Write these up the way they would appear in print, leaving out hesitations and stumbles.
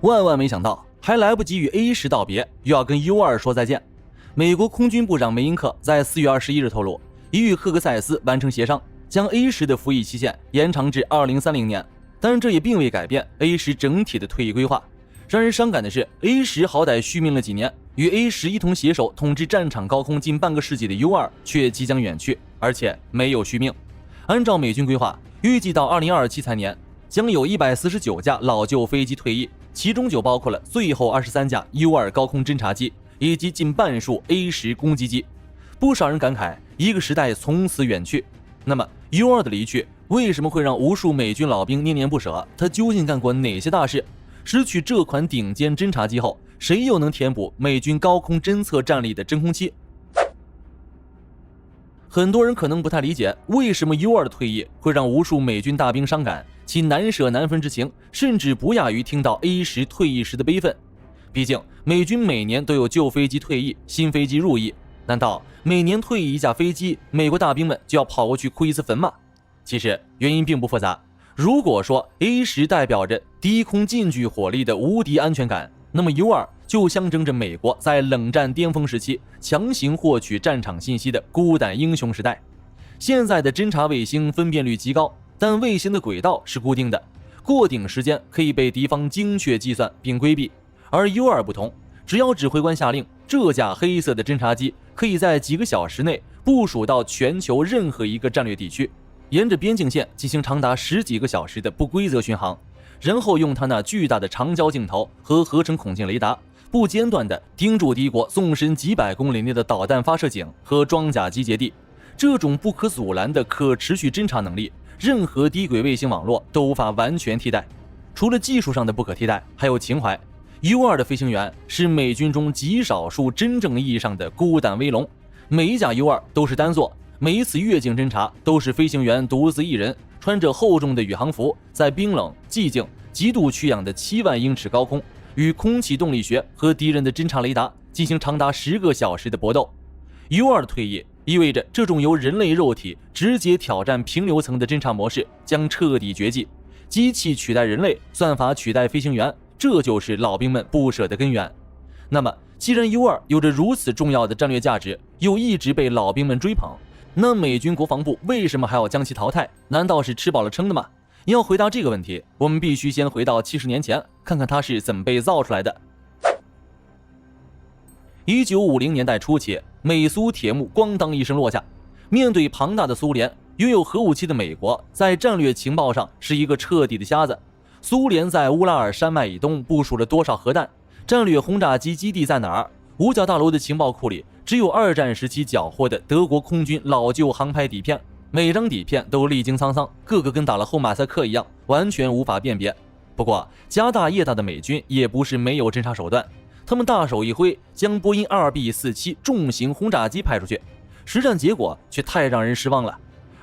万万没想到，还来不及与 A10 道别，又要跟 U2 说再见。美国空军部长梅因克在4月21日透露，已与赫克塞斯完成协商，将 A10 的服役期限延长至2030年，但这也并未改变 A10 整体的退役规划。让人伤感的是 ，A10 好歹续命了几年，与 A10 一同携手统治战场高空近半个世纪的 U2 却即将远去，而且没有续命。按照美军规划，预计到2027财年，将有149架老旧飞机退役，其中就包括了最后23架 U2 高空侦察机以及近半数 A10 攻击机。不少人感慨，一个时代从此远去。那么 U2 的离去为什么会让无数美军老兵念念不舍？他究竟干过哪些大事？失去这款顶尖侦察机后，谁又能填补美军高空侦测战力的真空期？很多人可能不太理解，为什么 U2 的退役会让无数美军大兵伤感，其难舍难分之情，甚至不亚于听到 A10 退役时的悲愤。毕竟美军每年都有旧飞机退役，新飞机入役，难道每年退役一架飞机，美国大兵们就要跑过去哭一次坟吗？其实原因并不复杂。如果说 A10 代表着低空近距火力的无敌安全感，那么 U2 就象征着美国在冷战巅峰时期强行获取战场信息的孤胆英雄时代。现在的侦察卫星分辨率极高，但卫星的轨道是固定的，过顶时间可以被敌方精确计算并规避。而 U2 不同，只要指挥官下令，这架黑色的侦察机可以在几个小时内部署到全球任何一个战略地区，沿着边境线进行长达10几个小时的不规则巡航，然后用它那巨大的长焦镜头和合成孔径雷达，不间断地盯住敌国纵深几百公里内的导弹发射井和装甲集结地。这种不可阻拦的可持续侦察能力，任何低轨卫星网络都无法完全替代。除了技术上的不可替代，还有情怀。U2 的飞行员是美军中极少数真正意义上的孤胆威龙，每一架 U2 都是单座，每一次越境侦察都是飞行员独自一人，穿着厚重的宇航服，在冰冷、寂静、极度缺氧的7万英尺高空，与空气动力学和敌人的侦察雷达进行长达10个小时的搏斗。U2 的退役意味着这种由人类肉体直接挑战平流层的侦察模式将彻底绝迹，机器取代人类，算法取代飞行员，这就是老兵们不舍的根源。那么既然 U2 有着如此重要的战略价值，又一直被老兵们追捧，那美军国防部为什么还要将其淘汰？难道是吃饱了撑的吗？要回答这个问题，我们必须先回到70年前，看看它是怎么被造出来的。1950年代初期，美苏铁幕咣当一声落下。面对庞大的苏联，拥有核武器的美国在战略情报上是一个彻底的瞎子。苏联在乌拉尔山脉以东部署了多少核弹？战略轰炸机基地在哪儿？五角大楼的情报库里只有2战时期缴获的德国空军老旧航拍底片，每张底片都历经沧桑，个个跟打了后马赛克一样，完全无法辨别。不过家大业大的美军也不是没有侦察手段，他们大手一挥，将波音 2B47 重型轰炸机派出去，实战结果却太让人失望了。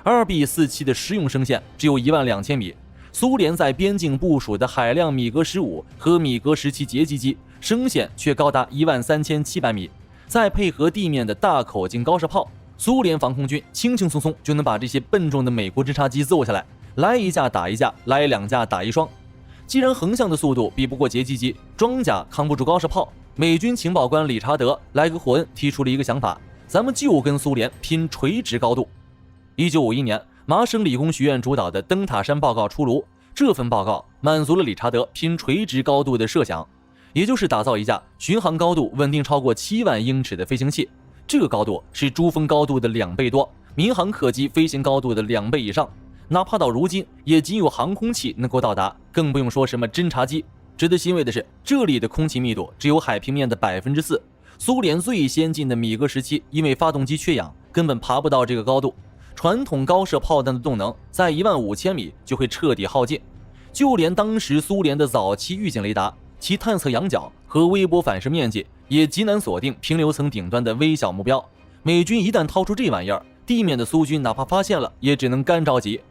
2B47 的实用声线只有12000米，苏联在边境部署的海量米格15和米格17截击机声线却高达13700米，再配合地面的大口径高射炮，苏联防空军轻轻松松就能把这些笨重的美国侦察机揍下来，来一架打一架，来2架打一双。既然横向的速度比不过截击机，装甲扛不住高射炮，美军情报官理查德·莱格霍恩提出了一个想法，咱们就跟苏联拼垂直高度。1951年，麻省理工学院主导的灯塔山报告出炉，这份报告满足了理查德拼垂直高度的设想，也就是打造一架巡航高度稳定超过7万英尺的飞行器，这个高度是珠峰高度的2倍多，民航客机飞行高度的2倍以上，哪怕到如今也仅有航空器能够到达，更不用说什么侦察机。值得欣慰的是，这里的空气密度只有海平面的4%，苏联最先进的米格17因为发动机缺氧，根本爬不到这个高度。传统高射炮弹的动能在15000米就会彻底耗尽，就连当时苏联的早期预警雷达，其探测仰角和微波反射面积也极难锁定平流层顶端的微小目标。美军一旦掏出这玩意儿，地面的苏军哪怕发现了，也只能干着急。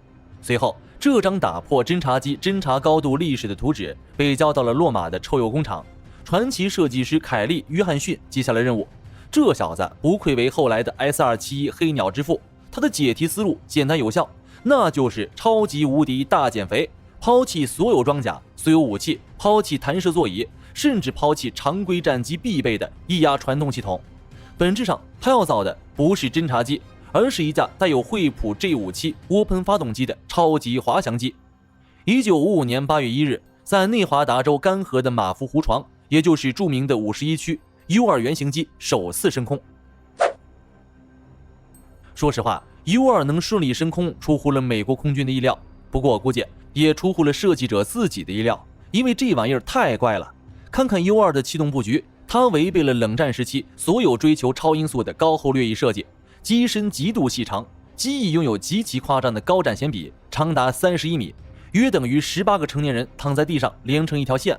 随后，这张打破侦察机侦察高度历史的图纸被交到了洛马的臭鼬工厂，传奇设计师凯利·约翰逊接下了任务。这小子不愧为后来的 S271 黑鸟之父，他的解题思路简单有效，那就是超级无敌大减肥，抛弃所有装甲、所有武器，抛弃弹射座椅，甚至抛弃常规战机必备的液压传动系统。本质上，他要造的不是侦察机，而是一架带有惠普 G57 涡喷发动机的超级滑翔机。1955年8月1日，在内华达州干涸的马夫湖床，也就是著名的51区 U2 原型机首次升空。说实话， U2 能顺利升空出乎了美国空军的意料，不过估计也出乎了设计者自己的意料，因为这玩意儿太怪了。看看 U2 的气动布局，它违背了冷战时期所有追求超音速的高后掠翼设计，机身极度细长，机翼拥有极其夸张的高展弦比，长达31米，约等于18个成年人躺在地上连成一条线。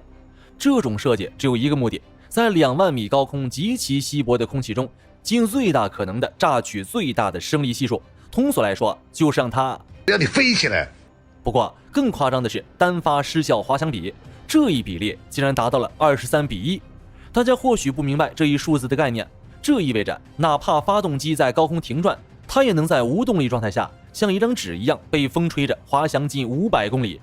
这种设计只有一个目的，在2万米高空极其稀薄的空气中，尽最大可能的榨取最大的升力系数，通俗来说就是让它让你飞起来。不过更夸张的是单发失效滑翔比，这一比例竟然达到了23:1。大家或许不明白这一数字的概念，这意味着哪怕发动机在高空停转，它也能在无动力状态下像一张纸一样被风吹着滑翔近500公里。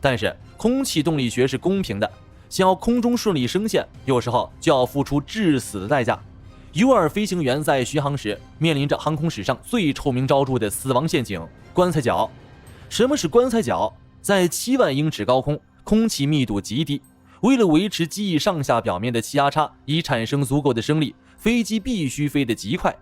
但是空气动力学是公平的，想要空中顺利升线，有时候就要付出致死的代价。U2 飞行员在巡航时面临着航空史上最臭名昭著的死亡陷阱——棺材角。什么是棺材角？在7万英尺高空，空气密度极低，为了维持机翼上下表面的气压差，以产生足够的升力，飞机必须飞得极快。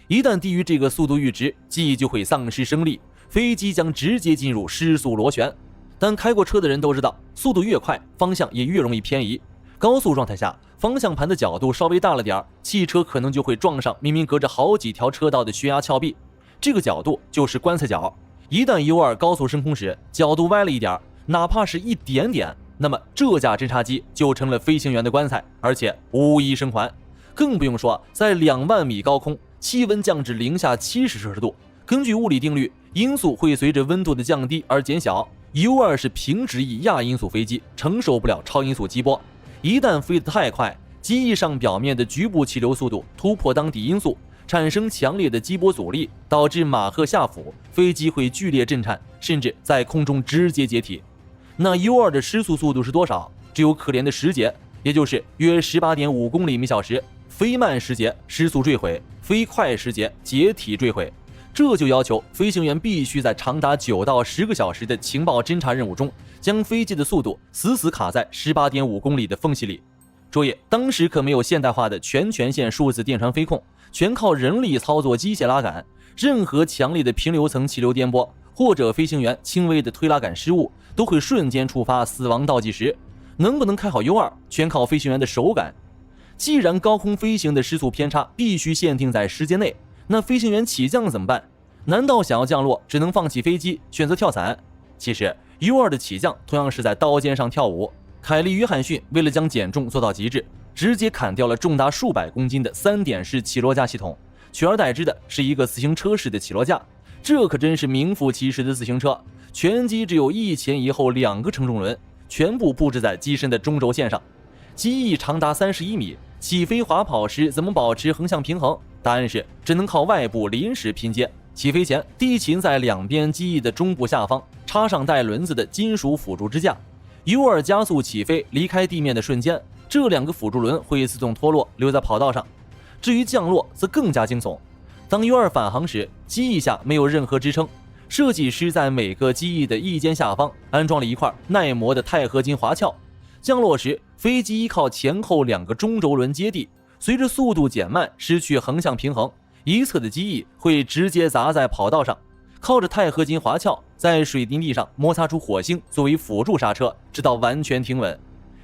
一旦低于这个速度阈值，机翼就会丧失升力，飞机将直接进入失速螺旋。但开过车的人都知道，速度越快，方向也越容易偏移。高速状态下，方向盘的角度稍微大了点，汽车可能就会撞上明明隔着好几条车道的悬崖峭壁，这个角度就是棺材角。一旦 U2 高速升空时角度歪了一点，哪怕是一点点，那么这架侦察机就成了飞行员的棺材，而且无一生还。更不用说在2万米高空，气温降至零下70摄氏度，根据物理定律，音速会随着温度的降低而减小。U2 是平直翼亚音速飞机，承受不了超音速激波，一旦飞得太快，机翼上表面的局部气流速度突破当地音速，产生强烈的激波阻力，导致马赫下俯，飞机会剧烈震颤，甚至在空中直接解体。那 U2 的失速速度是多少？只有可怜的10节，也就是约18.5公里每小时。飞慢10节失速坠毁，飞快10节解体坠毁。这就要求飞行员必须在长达9到10个小时的情报侦察任务中，将飞机的速度死死卡在18.5公里的缝隙里。注意，当时可没有现代化的全权限数字电传飞控，全靠人力操作机械拉杆。任何强烈的平流层气流颠簸，或者飞行员轻微的推拉杆失误，都会瞬间触发死亡倒计时。能不能开好 U2， 全靠飞行员的手感。既然高空飞行的时速偏差必须限定在时间内，那飞行员起降怎么办？难道想要降落，只能放弃飞机，选择跳伞？其实 U2 的起降同样是在刀尖上跳舞。凯利·约翰逊为了将减重做到极致，直接砍掉了重达数百公斤的3点式起落架系统，取而代之的是一个自行车式的起落架。这可真是名副其实的自行车，全机只有一前一后2个承重轮，全部布置在机身的中轴线上。机翼长达31米，起飞滑跑时怎么保持横向平衡？答案是只能靠外部临时拼接。起飞前，地勤在两边机翼的中部下方插上带轮子的金属辅助支架。U2 加速起飞离开地面的瞬间，这2个辅助轮会自动脱落，留在跑道上。至于降落则更加惊悚，当 U2 返航时，机翼下没有任何支撑，设计师在每个机翼的翼尖下方安装了一块耐磨的钛合金滑壳。降落时，飞机依靠前后2个中轴轮接地，随着速度减慢，失去横向平衡，一侧的机翼会直接砸在跑道上，靠着钛合金滑壳在水泥地上摩擦出火星作为辅助刹车，直到完全停稳。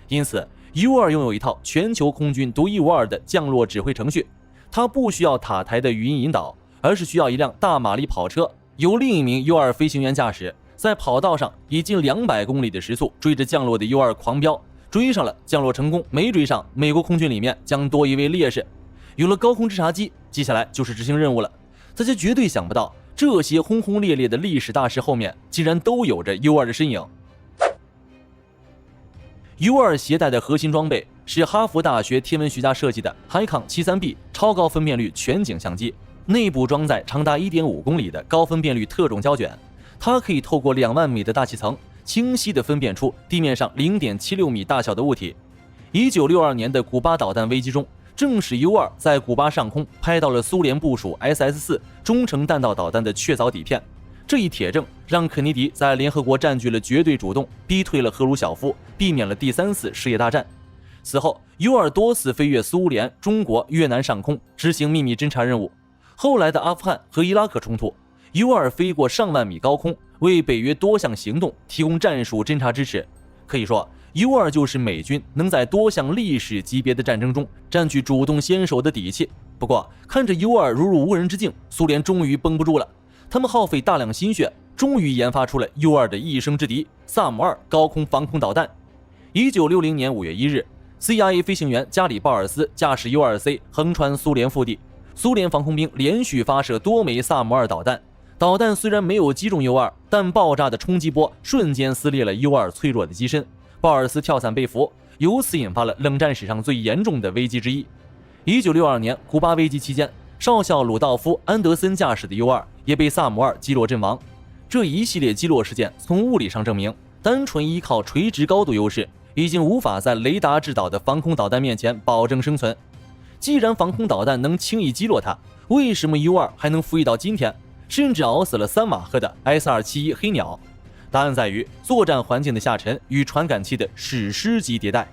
因此 U2 拥有一套全球空军独一无二的降落指挥程序，它不需要塔台的语音引导，而是需要一辆大马力跑车，由另一名 U2 飞行员驾驶，在跑道上以近200公里的时速追着降落的 U2 狂飙，追上了降落成功，没追上，美国空军里面将多一位烈士。有了高空侦察机，接下来就是执行任务了。大家绝对想不到，这些轰轰烈烈的历史大事后面竟然都有着 U2 的身影。U2 携带的核心装备是哈佛大学天文学家设计的海康 73B 超高分辨率全景相机，内部装载长达 1.5 公里的高分辨率特种胶卷，它可以透过2万米的大气层清晰地分辨出地面上 0.76 米大小的物体。1962年的古巴导弹危机中，正是 U-2在古巴上空拍到了苏联部署 SS-4 中程弹道导弹的确凿底片。这一铁证让肯尼迪在联合国占据了绝对主动，逼退了赫鲁晓夫，避免了第3次世界大战。此后 U-2多次飞越苏联、中国、越南上空执行秘密侦察任务。后来的阿富汗和伊拉克冲突， U-2飞过上万米高空，为北约多项行动提供战术侦察支持。可以说 U-2就是美军能在多项历史级别的战争中占据主动先手的底气。不过看着 U-2如入无人之境，苏联终于绷不住了，他们耗费大量心血，终于研发出了 U-2的一生之敌萨姆2高空防空导弹。1960年5月1日，CIA 飞行员加里鲍尔斯驾驶 U-2C 横穿苏联腹地，苏联防空兵连续发射多枚萨姆2导弹。导弹虽然没有击中 U-2，但爆炸的冲击波瞬间撕裂了 U-2脆弱的机身，鲍尔斯跳伞被俘，由此引发了冷战史上最严重的危机之一。1962年古巴危机期间，少校鲁道夫·安德森驾驶的 U-2也被萨姆2击落阵亡。这一系列击落事件从物理上证明，单纯依靠垂直高度优势已经无法在雷达制导的防空导弹面前保证生存。既然防空导弹能轻易击落它，为什么 U-2还能服役到今天，甚至熬死了3瓦赫的 S-271 黑鸟？答案在于作战环境的下沉与传感器的史诗级迭代。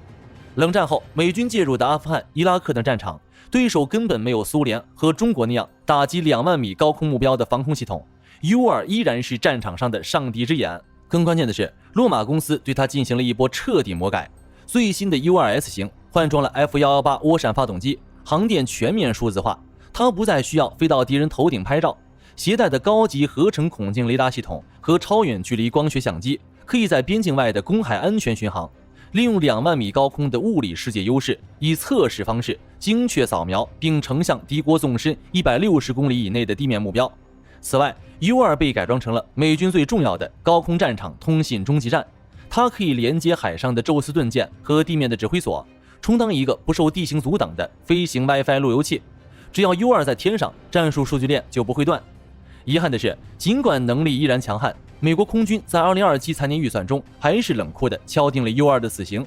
冷战后，美军介入的阿富汗、伊拉克等战场，对手根本没有苏联和中国那样打击2万米高空目标的防空系统， U-2依然是战场上的上帝之眼。更关键的是，洛马公司对它进行了一波彻底魔改。最新的 U-2S 型换装了 F118 涡扇发动机，航电全面数字化，它不再需要飞到敌人头顶拍照，携带的高级合成孔径雷达系统和超远距离光学相机，可以在边境外的公海安全巡航，利用2万米高空的物理世界优势，以测试方式精确扫描并成向敌国纵深160公里以内的地面目标。此外， U-2被改装成了美军最重要的高空战场通信中继站，它可以连接海上的宙斯盾舰和地面的指挥所，充当一个不受地形阻挡的飞行 WiFi 路由器。只要 U-2在天上，战术数据链就不会断。遗憾的是，尽管能力依然强悍，美国空军在2027财年预算中还是冷酷地敲定了 U-2的死刑。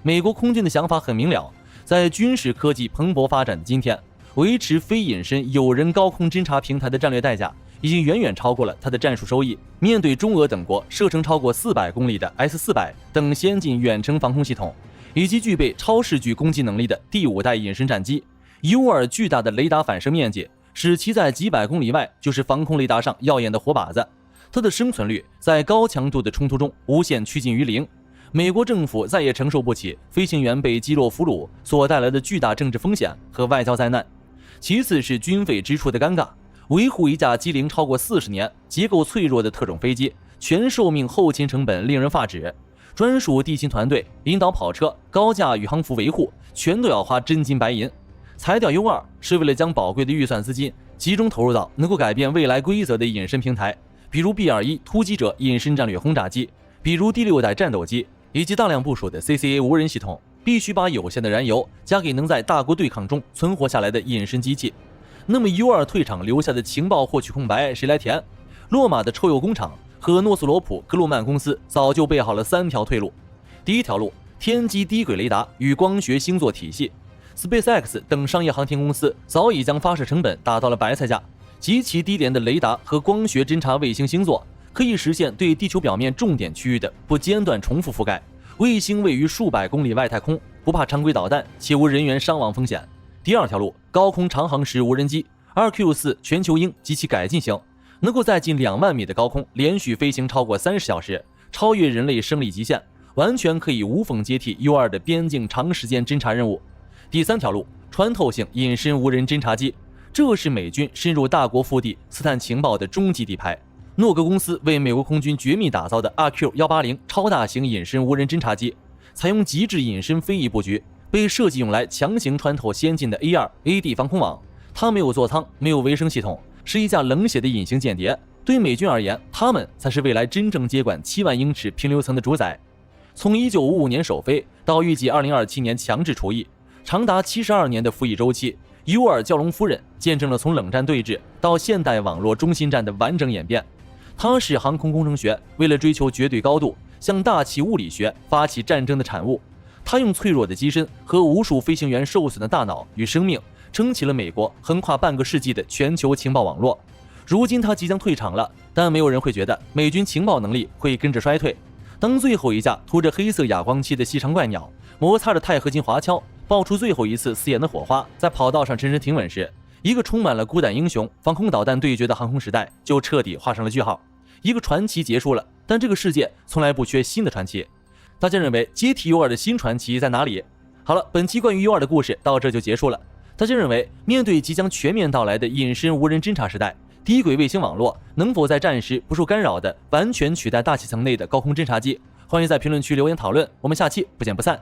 美国空军的想法很明了，在军事科技蓬勃发展的今天，维持非隐身有人高空侦察平台的战略代价已经远远超过了它的战术收益。面对中俄等国射程超过400公里的 S-400等先进远程防空系统，以及具备超视距攻击能力的第5代隐身战机， U-2巨大的雷达反射面积使其在几百公里外就是防空雷达上耀眼的活靶子，它的生存率在高强度的冲突中无限趋近于0。美国政府再也承受不起飞行员被击落俘虏所带来的巨大政治风险和外交灾难。其次是军费支出的尴尬，维护一架机龄超过40年、结构脆弱的特种飞机，全寿命后勤成本令人发指，专属地勤团队、引导跑车、高架宇航服维护，全都要花真金白银。裁掉 U-2是为了将宝贵的预算资金集中投入到能够改变未来规则的隐身平台，比如 B-21突击者隐身战略轰炸机，比如第6代战斗机，以及大量部署的 CCA 无人系统。必须把有限的燃油加给能在大国对抗中存活下来的隐身机器。那么 U-2退场留下的情报获取空白谁来填？洛马的臭鼬工厂和诺斯罗普格鲁曼公司早就备好了3条退路。第一条路，天基低轨雷达与光学星座体系。SpaceX 等商业航天公司早已将发射成本打到了白菜价，极其低廉的雷达和光学侦察卫星星座可以实现对地球表面重点区域的不间断重复覆盖。卫星位于数百公里外太空，不怕常规导弹，且无人员伤亡风险。第二条路，高空长航时无人机 2Q4 全球鹰及其改进型，能够在近2万米的高空连续飞行超过30小时，超越人类生理极限，完全可以无缝接替 U-2的边境长时间侦察任务。第三条路，穿透性隐身无人侦察机，这是美军深入大国腹地刺探情报的终极底牌。诺格公司为美国空军绝密打造的 RQ-180 超大型隐身无人侦察机，采用极致隐身飞翼布局，被设计用来强行穿透先进的 A2、AD 防空网。它没有座舱，没有维生系统，是一架冷血的隐形间谍。对美军而言，他们才是未来真正接管7万英尺平流层的主宰。从1955年首飞到预计2027年强制除役，长达72年的服役周期， U-2 蛟龙夫人见证了从冷战对峙到现代网络中心战的完整演变。它是航空工程学为了追求绝对高度，向大气物理学发起战争的产物。它用脆弱的机身和无数飞行员受损的大脑与生命，撑起了美国横跨半个世纪的全球情报网络。如今它即将退场了，但没有人会觉得美军情报能力会跟着衰退。当最后一架涂着黑色哑光漆的细长怪鸟摩擦着钛合金滑橇，爆出最后一次刺眼的火花，在跑道上沉沉停稳时，一个充满了孤胆英雄、防空导弹对决的航空时代就彻底画上了句号。一个传奇结束了，但这个世界从来不缺新的传奇。大家认为接替 U2 的新传奇在哪里？好了，本期关于 U2 的故事到这就结束了。大家认为，面对即将全面到来的隐身无人侦察时代，低轨卫星网络能否在战时不受干扰的完全取代大气层内的高空侦察机？欢迎在评论区留言讨论，我们下期不见不散。